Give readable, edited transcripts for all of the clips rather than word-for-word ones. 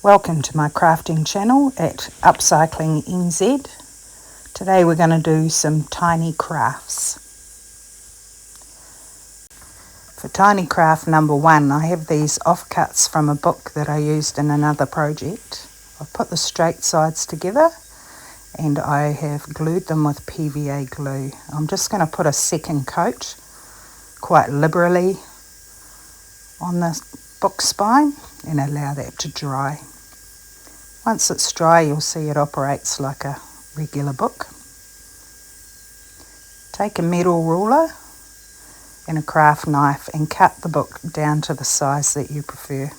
Welcome to my crafting channel at Upcycling NZ. Today we're going to do some tiny crafts. For tiny craft number 1, I have these offcuts from a book that I used in another project. I've put the straight sides together and I have glued them with PVA glue. I'm just going to put a second coat quite liberally on the book spine and allow that to dry. Once it's dry, you'll see it operates like a regular book. Take a metal ruler and a craft knife and cut the book down to the size that you prefer.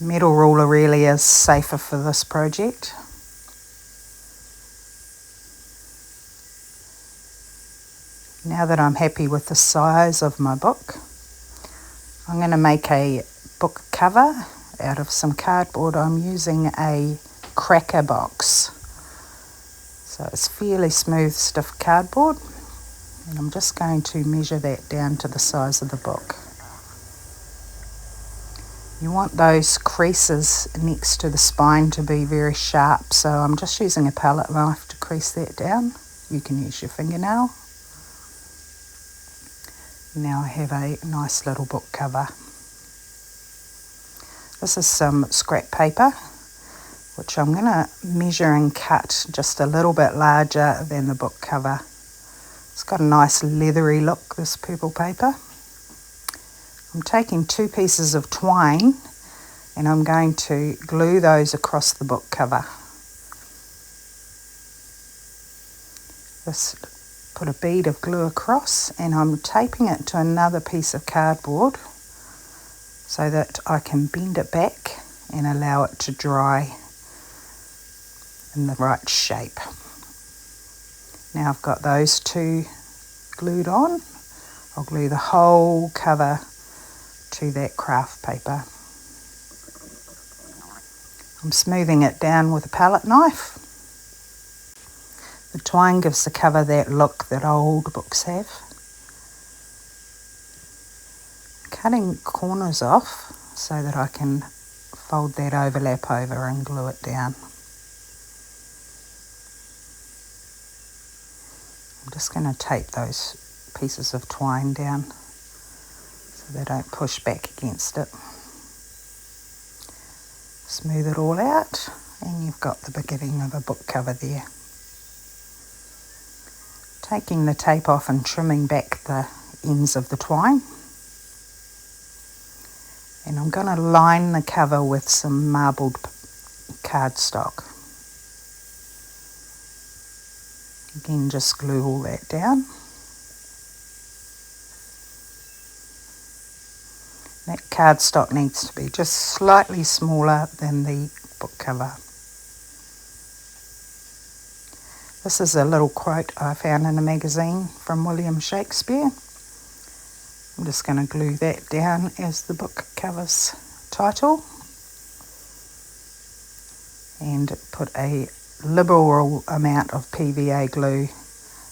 Metal ruler really is safer for this project. Now that I'm happy with the size of my book, I'm going to make a book cover out of some cardboard. I'm using a cracker box. So it's fairly smooth, stiff cardboard. And I'm just going to measure that down to the size of the book. You want those creases next to the spine to be very sharp, so I'm just using a palette knife to crease that down. You can use your fingernail. Now I have a nice little book cover. This is some scrap paper, which I'm going to measure and cut just a little bit larger than the book cover. It's got a nice leathery look, this purple paper. I'm taking 2 pieces of twine and I'm going to glue those across the book cover. Just put a bead of glue across and I'm taping it to another piece of cardboard so that I can bend it back and allow it to dry in the right shape. Now I've got those 2 glued on. I'll glue the whole cover to that craft paper. I'm smoothing it down with a palette knife. The twine gives the cover that look that old books have. Cutting corners off so that I can fold that overlap over and glue it down. I'm just going to tape those pieces of twine down so they don't push back against it. Smooth it all out and you've got the beginning of a book cover there. Taking the tape off and trimming back the ends of the twine. And I'm going to line the cover with some marbled cardstock. Again, just glue all that down. That cardstock needs to be just slightly smaller than the book cover. This is a little quote I found in a magazine from William Shakespeare. I'm just going to glue that down as the book cover's title and put a liberal amount of PVA glue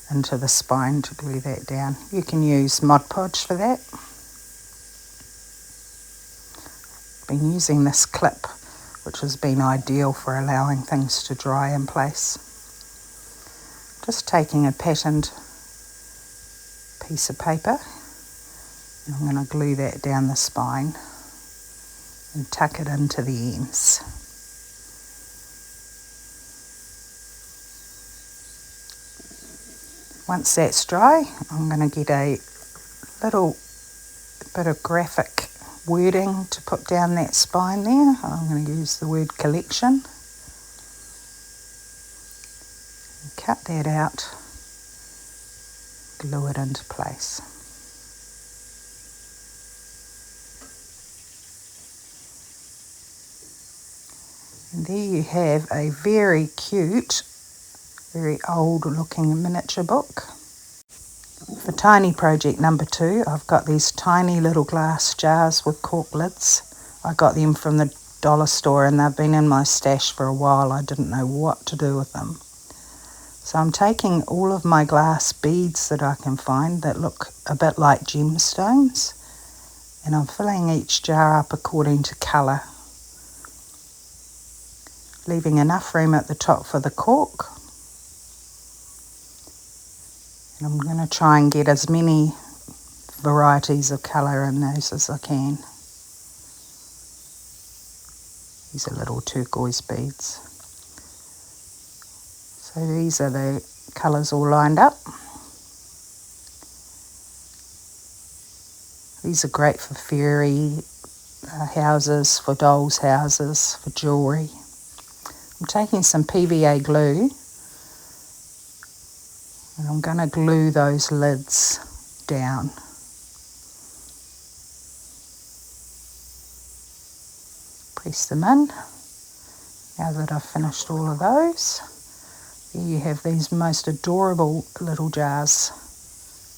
into the spine to glue that down. You can use Mod Podge for that. I've been using this clip, which has been ideal for allowing things to dry in place. Just taking a patterned piece of paper. I'm going to glue that down the spine and tuck it into the ends. Once that's dry, I'm going to get a little bit of graphic wording to put down that spine there. I'm going to use the word collection. Cut that out, glue it into place. And there you have a very cute, very old looking miniature book. For tiny project number 2, I've got these tiny little glass jars with cork lids. I got them from the dollar store and they've been in my stash for a while. I didn't know what to do with them. So I'm taking all of my glass beads that I can find that look a bit like gemstones And I'm filling each jar up according to colour, leaving enough room at the top for the cork. And I'm going to try and get as many varieties of colour in those as I can. These are little turquoise beads. So these are the colours all lined up. These are great for fairy houses, for dolls' houses, for jewellery. I'm taking some PVA glue and I'm going to glue those lids down. Press them in. Now that I've finished all of those, there you have these most adorable little jars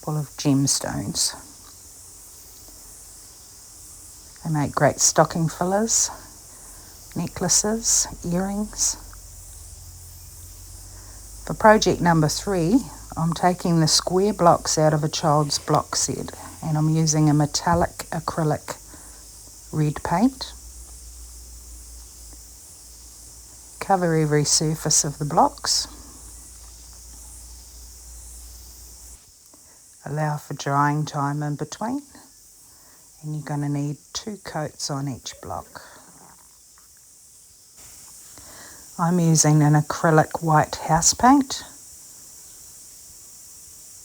full of gemstones. They make great stocking fillers, necklaces, earrings. For project number 3, I'm taking the square blocks out of a child's block set and I'm using a metallic acrylic red paint. Cover every surface of the blocks. Allow for drying time in between. And you're going to need 2 coats on each block. I'm using an acrylic white house paint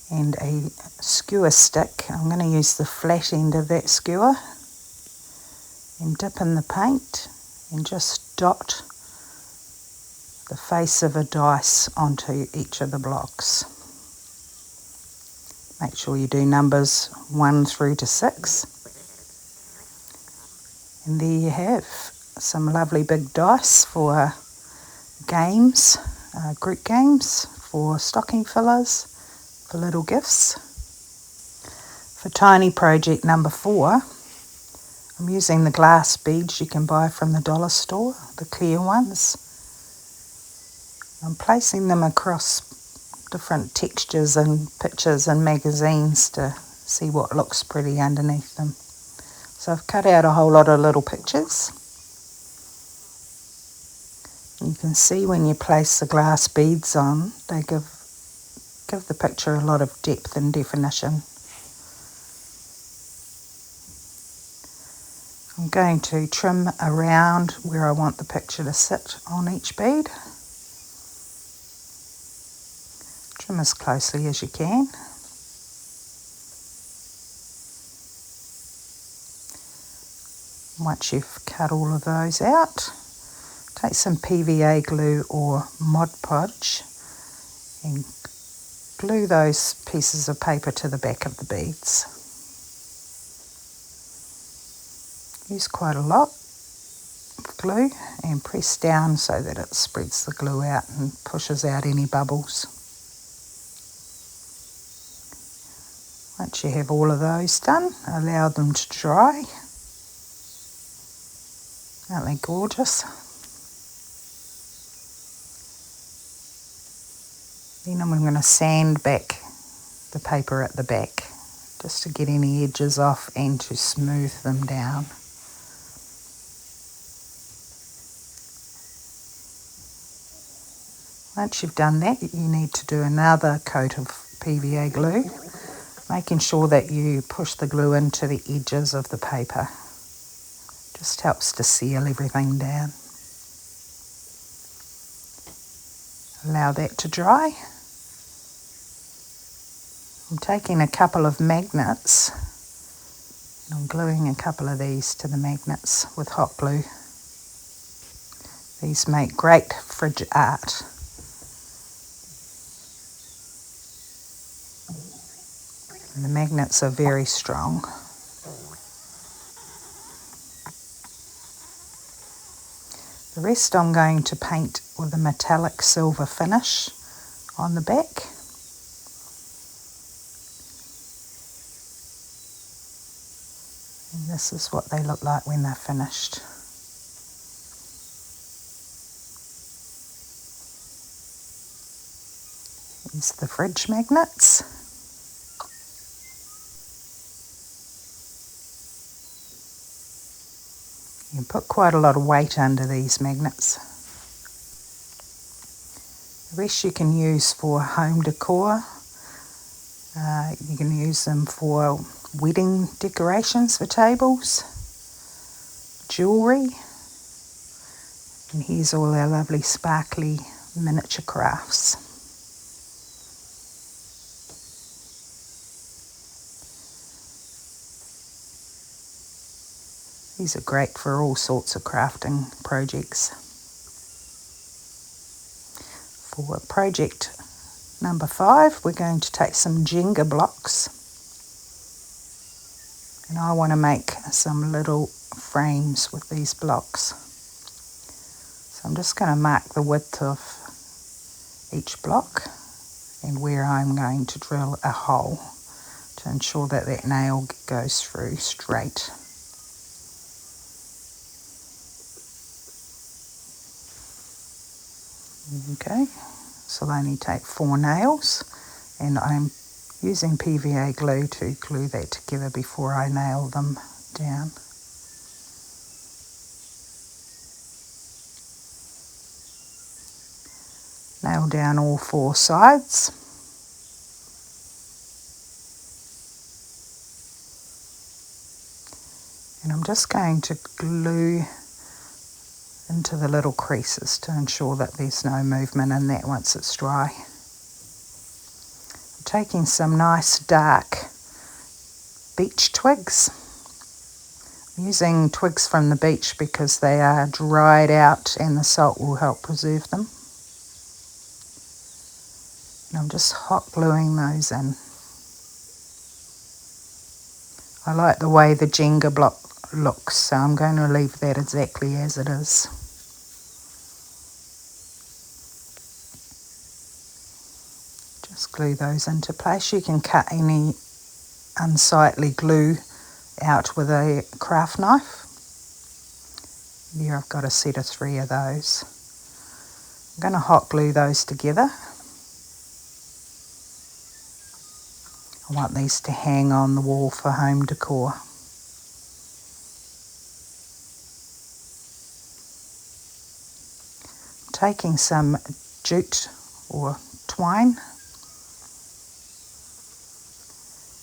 and a skewer stick. I'm going to use the flat end of that skewer and dip in the paint and just dot the face of a dice onto each of the blocks. Make sure you do numbers 1 through to 6. And there you have some lovely big dice for games, group games, for stocking fillers, for little gifts. For tiny project number 4, I'm using the glass beads you can buy from the dollar store, the clear ones. I'm placing them across different textures and pictures and magazines to see what looks pretty underneath them. So I've cut out a whole lot of little pictures. You can see when you place the glass beads on, they give the picture a lot of depth and definition. I'm going to trim around where I want the picture to sit on each bead. Trim as closely as you can. Once you've cut all of those out, take some PVA glue or Mod Podge and glue those pieces of paper to the back of the beads. Use quite a lot of glue and press down so that it spreads the glue out and pushes out any bubbles. Once you have all of those done, allow them to dry. Aren't they gorgeous? Then I'm going to sand back the paper at the back just to get any edges off and to smooth them down. Once you've done that, you need to do another coat of PVA glue, making sure that you push the glue into the edges of the paper. Just helps to seal everything down. Allow that to dry. I'm taking a couple of magnets and I'm gluing a couple of these to the magnets with hot glue. These make great fridge art. And the magnets are very strong. The rest I'm going to paint with a metallic silver finish on the back. And this is what they look like when they're finished. Here's the fridge magnets. You can put quite a lot of weight under these magnets. The rest you can use for home decor. You can use them for wedding decorations for tables, jewellery, and here's all our lovely sparkly miniature crafts. These are great for all sorts of crafting projects. For project number 5, we're going to take some Jinger blocks, and I want to make some little frames with these blocks. So I'm just going to mark the width of each block and where I'm going to drill a hole to ensure that that nail goes through straight. Okay, so I only take 4 nails, and I'm using PVA glue to glue that together before I nail them down. Nail down all 4 sides. And I'm just going to glue into the little creases to ensure that there's no movement in that once it's dry. I'm taking some nice dark beech twigs. I'm using twigs from the beach because they are dried out and the salt will help preserve them. And I'm just hot gluing those in. I like the way the Jenga block looks, so I'm going to leave that exactly as it is. Just glue those into place. You can cut any unsightly glue out with a craft knife. Here I've got a set of 3 of those. I'm going to hot glue those together. I want these to hang on the wall for home decor. Taking some jute or twine,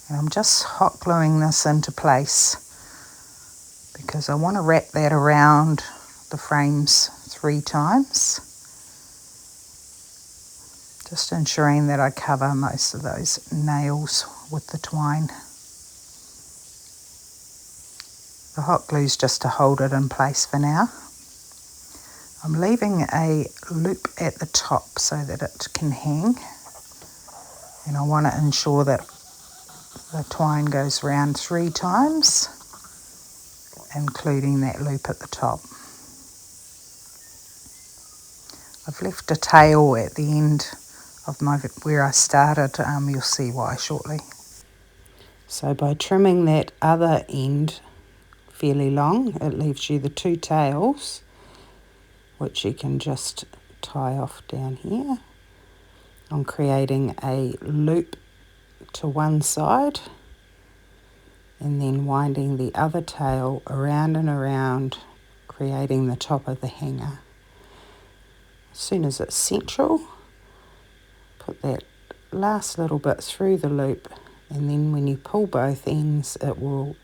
and I'm just hot gluing this into place because I want to wrap that around the frames 3 times, just ensuring that I cover most of those nails with the twine. The hot glue's just to hold it in place for now. I'm leaving a loop at the top so that it can hang, and I want to ensure that the twine goes round 3 times, including that loop at the top. I've left a tail at the end of where I started. You'll see why shortly. So by trimming that other end fairly long, it leaves you the 2 tails, which you can just tie off down here. I'm creating a loop to one side and then winding the other tail around and around, creating the top of the hanger. As soon as it's central, put that last little bit through the loop, and then when you pull both ends it will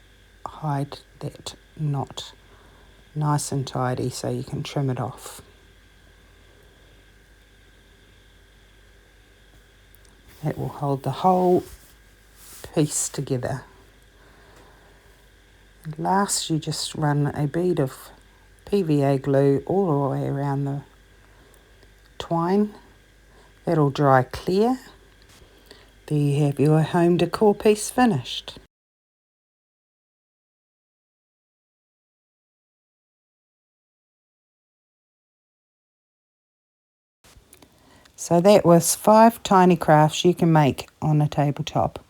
hide that knot nice and tidy so you can trim it off. That will hold the whole piece together. And last, you just run a bead of PVA glue all the way around the twine. That'll dry clear. There you have your home decor piece finished. So that was 5 tiny crafts you can make on a tabletop.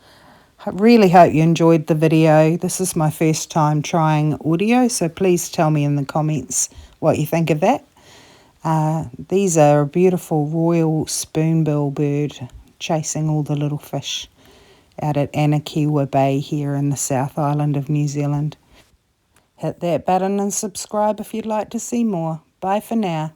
I really hope you enjoyed the video. This is my first time trying audio, so please tell me in the comments what you think of that. These are a beautiful royal spoonbill bird chasing all the little fish out at Anakiwa Bay here in the South Island of New Zealand. Hit that button and subscribe if you'd like to see more. Bye for now.